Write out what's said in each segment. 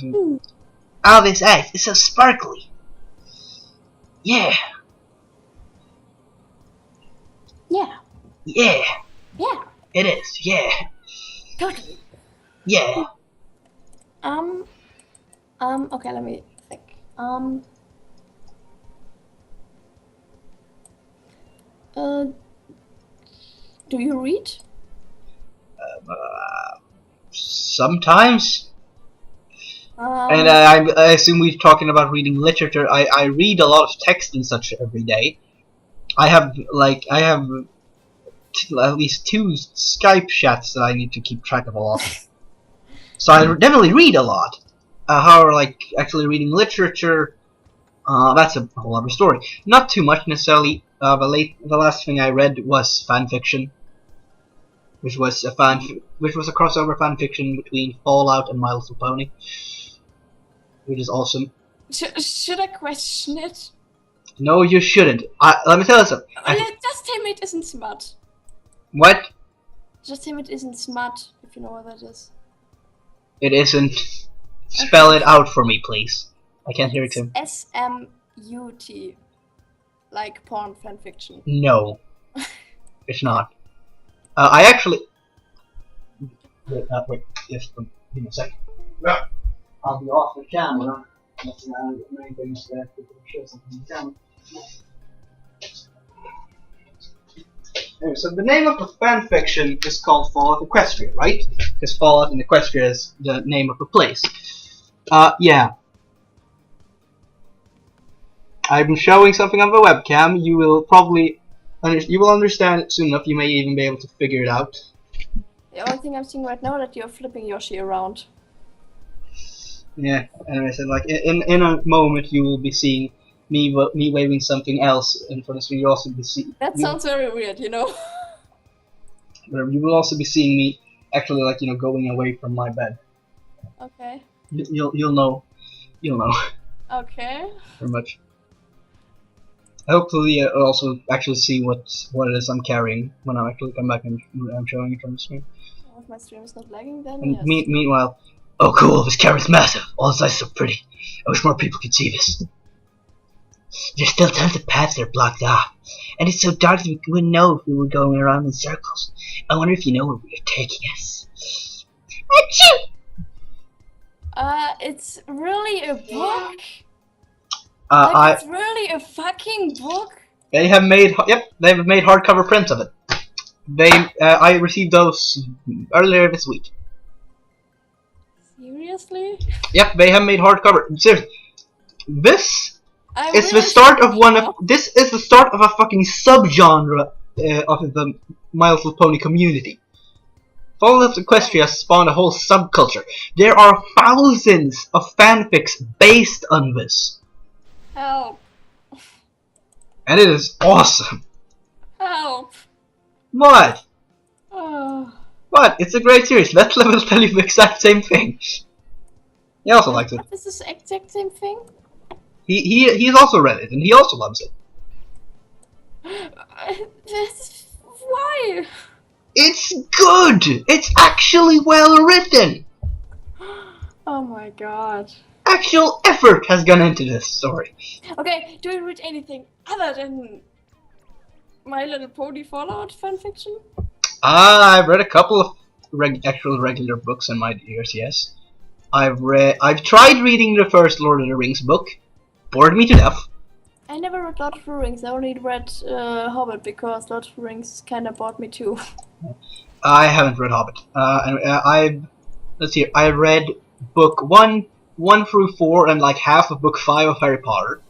Oh, this ice is so sparkly. Yeah. Yeah. Yeah. Yeah. It is. Yeah. Totally. Yeah. Okay, let me think. Do you read? Sometimes. And I assume we're talking about reading literature. I read a lot of text and such every day. I have at least 2 Skype chats that I need to keep track of a lot. So I definitely read a lot. However, like actually reading literature, that's a whole other story. Not too much necessarily. The last thing I read was fan fiction, which was a crossover fan fiction between Fallout and My Little Pony, which is awesome. Should I question it? No, you shouldn't. Let me tell you something. Just tell me it isn't smart. What? Just tell me it isn't smart, if you know what that is. It isn't. Spell it out for me, please. I can't hear it, Tim. SMUT. Like porn fanfiction. No. It's not. I actually... Wait, just give me a second. I'll be off the camera. That's many things that show something on the camera. Anyway, so the name of the fanfiction is called Fallout Equestria, right? Because Fallout and Equestria is the name of the place. Yeah. I'm showing something on the webcam. You will probably understand it soon enough. You may even be able to figure it out. The only thing I'm seeing right now is that you're flipping Yoshi around. Yeah, and I said like in a moment you will be seeing me waving something else in front of you. You'll also be seeing. That sounds very weird, you know. You will also be seeing me actually like going away from my bed. Okay. You'll know. Okay. Very much. Hopefully, I'll also actually see what it is I'm carrying when I actually come back and I'm showing it from the screen. Oh, if my stream is not lagging, then And yes. Meanwhile, oh cool, this camera's massive. All the sides so pretty. I wish more people could see this. There's still tons of paths that are blocked off, and it's so dark that we wouldn't know if we were going around in circles. I wonder if you know where we're taking us. Achoo! It's really a book. It's really a fucking book. They've made hardcover prints of it. I received those earlier this week. Seriously? Yep, they have made hardcover. Seriously, this is the start of a fucking subgenre of the My Little Pony community. Fallout Equestria spawned a whole subculture. There are thousands of fanfics based on this. Help. And it is awesome. Help. What? Oh. What? It's a great series. Let Level tell you the exact same thing. He also likes it. Is this the exact same thing? He's also read it, and he also loves it. Why? It's good! It's actually well written! Oh my god. Actual effort has gone into this story. Okay, do you read anything other than My Little Pony Fallout fanfiction? I've read a couple of actual regular books in my years, yes. I've tried reading the first Lord of the Rings book. Bored me to death. I never read Lord of the Rings. I only read Hobbit because Lord of the Rings kinda bored me too. I haven't read Hobbit. Let's see. I read book 1 through 4 and like half of book 5 of Harry Potter.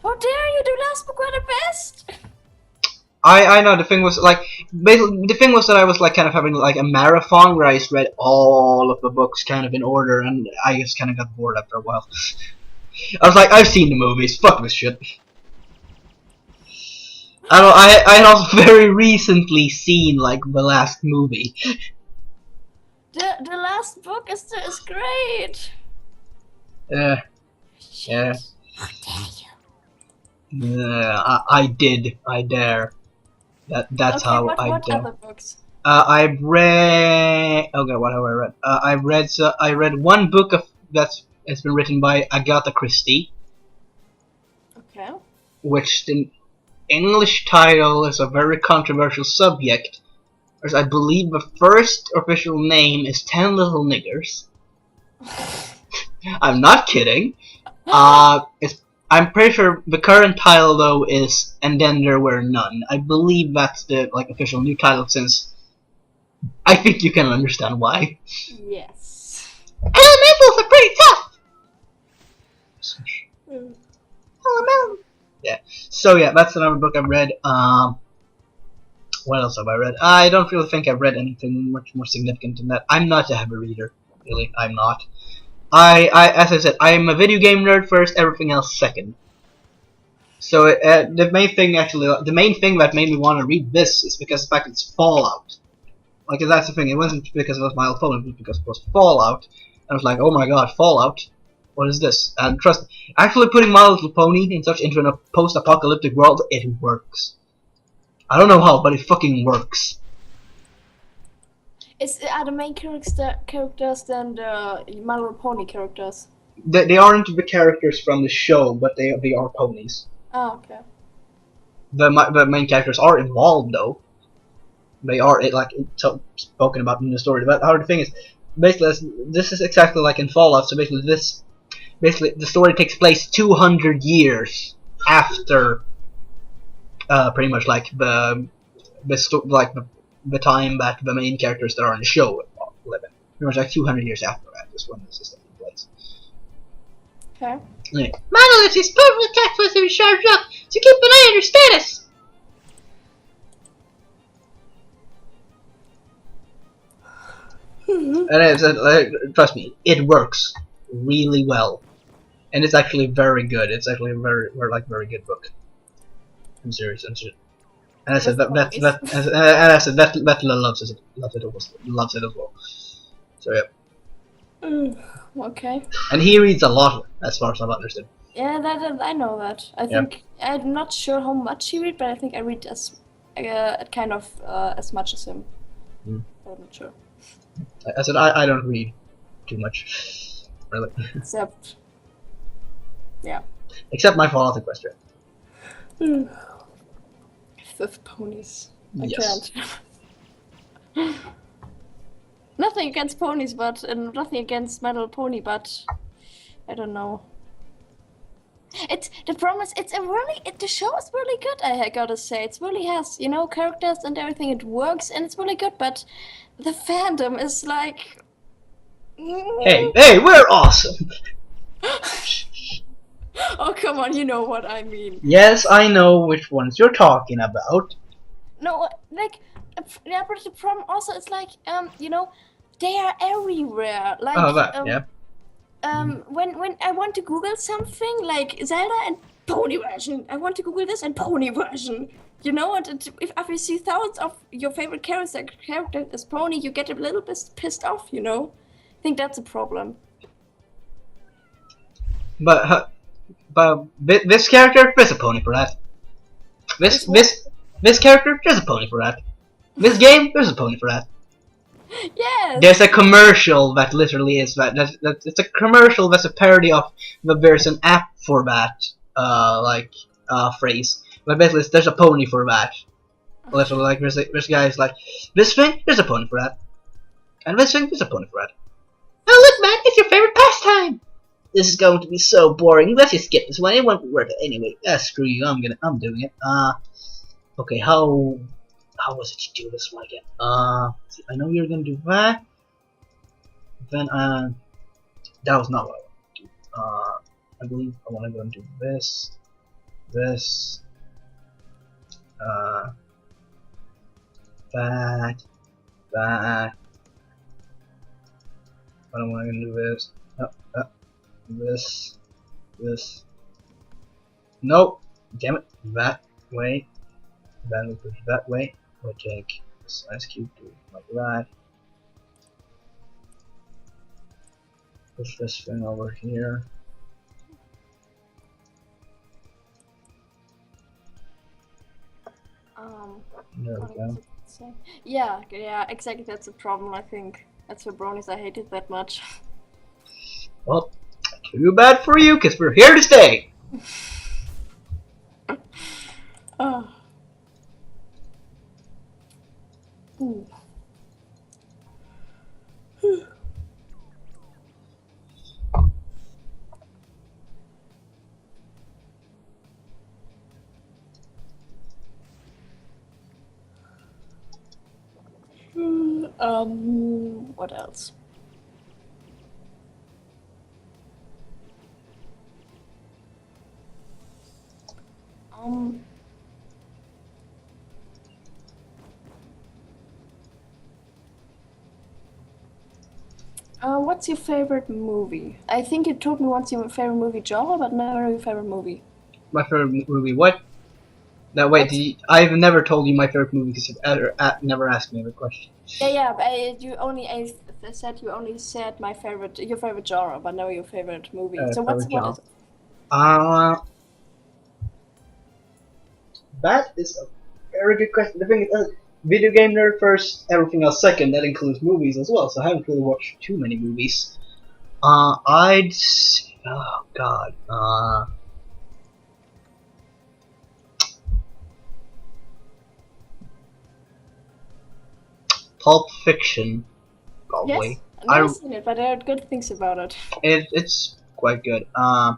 How dare you! The last book were the best. I know the thing was like basically the thing was that I was like kind of having like a marathon where I just read all of the books kind of in order, and I just kind of got bored after a while. I was like, I've seen the movies. Fuck this shit. I had also very recently seen like the last movie. The last book is great. Yeah. How dare you? I dare. That's okay, how what I dare. other books? I've read. Okay, what have I read? I read one book of it's been written by Agatha Christie, Okay. which the English title is a very controversial subject, as I believe the first official name is 10 Little Niggers. I'm not kidding. I'm pretty sure the current title though is And Then There Were None. I believe that's the official new title, since I think you can understand why. Yes. Elementals are pretty tough. Mm. Elementals. Yeah. So yeah, that's another book I've read. What else have I read? I don't really think I've read anything much more significant than that. I'm not a heavy reader, really. I'm not. As I said, I'm a video game nerd first, everything else second. So the main thing that made me want to read this is because of the fact it's Fallout. Like, that's the thing. It wasn't because it was My Little Pony, it was because it was Fallout. And I was like, oh my god, Fallout? What is this? And trust me, actually putting My Little Pony into a post-apocalyptic world, it works. I don't know how, but it fucking works. Are the main characters then the My Little Pony characters? They aren't the characters from the show, but they are ponies. Oh, okay. The main characters are involved though. They are spoken about in the story. But the thing is, basically, this is exactly like in Fallout. So basically, the story takes place 200 years after, pretty much like the time that the main characters that are in the show live in. Pretty much like 200 years after that is when this is taking place. Okay. Anyway, Monolith is perfectly tactful if he shows up, so keep an eye on your status. And trust me, it works really well, and it's actually very good. It's actually a very good book. I'm serious. And I said that loves it as well. So yeah. Okay. And he reads a lot, as far as I've understood. Yeah, that I know that. I think I'm not sure how much he read, but I think I read as much as him. Mm. I'm not sure. I said I don't read too much, really. Except, yeah. Except my Fallout Equestria. Fifth ponies. Yes. I can't. Nothing against ponies, but and nothing against My Little Pony, but I don't know. It's the problem is the show is really good. I gotta say, it really has characters and everything. It works and it's really good, but the fandom is like. Hey, we're awesome. Oh come on, you know what I mean. Yes, I know which ones you're talking about. No, yeah, but the problem also is like they are everywhere. Like when I want to Google something like Zelda and pony version, I want to Google this and pony version. And if you see thousands of your favorite character as pony, you get a little bit pissed off. I think that's a problem. But this character, there's a pony for that. This character, there's a pony for that. This game, there's a pony for that. Yes. There's a commercial that literally is that. It's a commercial that's a parody of. There's an app for that, phrase. But basically, there's a pony for that. Literally, like there's guys like this thing. There's a pony for that, and this thing. There's a pony for that. Oh look, man! It's your favorite pastime. This is going to be so boring. Let's just skip this one. It won't be worth it anyway. Screw you. I'm doing it. Okay. How was it you do this one again? See, I know you're gonna do that. Then that was not what I wanted to do. I believe I want to go and do this, that. I don't want to do this. This. Nope. Damn it. That way. Then we push that way. We'll take this ice cube, do it like that. Push this thing over here. There we go. Yeah, exactly. That's the problem. I think that's for bronies. I hate it that much. Well, Too bad for you, because we're here to stay. Oh. Ooh. What else? What's your favorite movie? I think you told me once your favorite movie genre, but never your favorite movie. My favorite movie, what? No, wait, I've never told you my favorite movie because you've never asked me the question. Yeah. I said you only said your favorite genre, but never your favorite movie. So what is it? That is a very good question. The thing is, video game nerd first, everything else second. That includes movies as well. So I haven't really watched too many movies. Oh god. Pulp Fiction, probably. Yes, I've never seen it, but I heard good things about it. It's quite good. I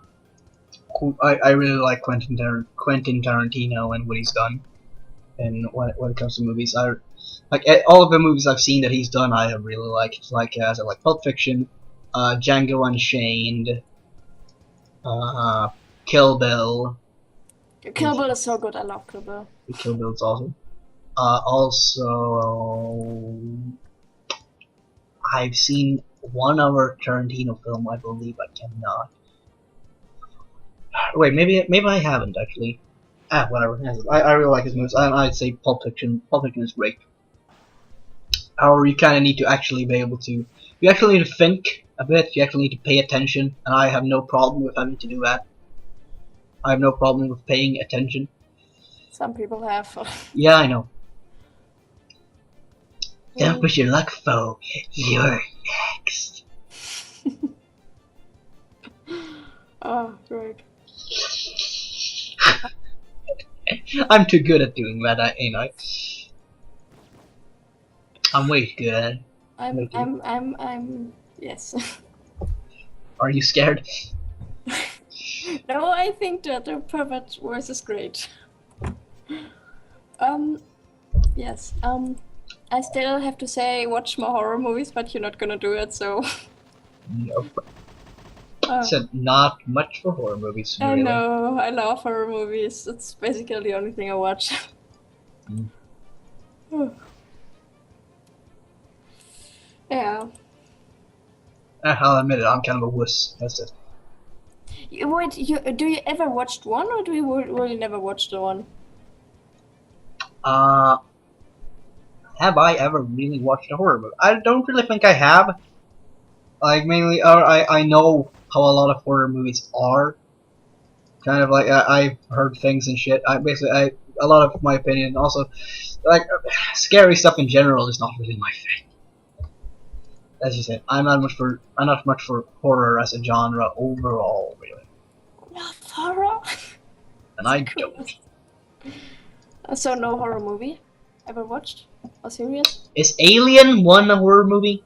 really like Quentin Tarantino and what he's done. And when it comes to movies, like all of the movies I've seen that he's done, I have really liked. Like I like Pulp Fiction, Django Unchained, Kill Bill. Kill Bill is so good. I love Kill Bill. Kill Bill is awesome. Also, I've seen one other Tarantino film. I believe I cannot. Wait, maybe I haven't actually. Whatever. I really like his movies. I'd say Pulp Fiction. Pulp Fiction is great. However, you kind of need to actually be able to. You actually need to think a bit. You actually need to pay attention, and I have no problem with having to do that. I have no problem with paying attention. Some people have. Yeah, I know. Don't push your luck, foe. You're next. Oh, great. I'm too good at doing that, ain't I? I'm way too good at it. I'm yes. Are you scared? No, I think that the perfect voice is great. Yes. I still have to say watch more horror movies, but you're not gonna do it, so. Nope. I said not much for horror movies. Really. I know, I love horror movies. It's basically the only thing I watch. Yeah. I'll admit it, I'm kind of a wuss. That's it. Wait, do you ever watched one, or do you really never watched the one? Have I ever really watched a horror movie? I don't really think I have. Like, mainly, I know how a lot of horror movies are. Kind of like, I've heard things and shit. A lot of my opinion, also, like, scary stuff in general is not really my thing. As you said, I'm not much for horror as a genre overall, really. Love horror? And I don't. So no horror movie ever watched? Or series? Is Alien one a horror movie?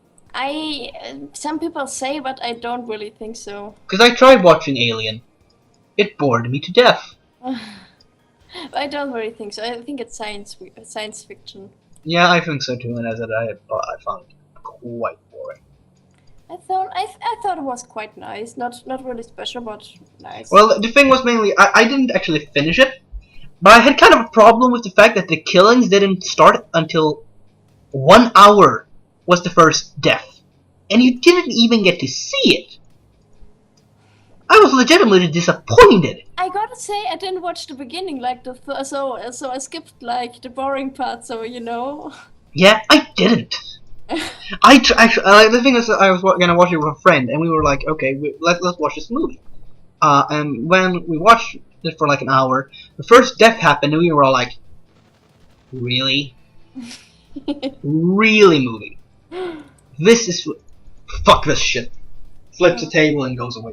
Some people say, but I don't really think so. Because I tried watching Alien. It bored me to death. I don't really think so. I think it's science fiction. Yeah, I think so too, and as I found it quite boring. I thought it was quite nice. Not really special, but nice. Well, the thing was mainly I didn't actually finish it, but I had kind of a problem with the fact that the killings didn't start until 1 hour was the first death, and you didn't even get to see it. I was legitimately disappointed. I gotta say, I didn't watch the beginning, like so I skipped like the boring part. So you know. Yeah, I didn't. The thing is, I was gonna watch it with a friend, and we were like, okay, let's watch this movie. And when we watched it for like an hour, the first death happened, and we were all like, really, really, movie. This is fuck this shit. Flips the table and goes away.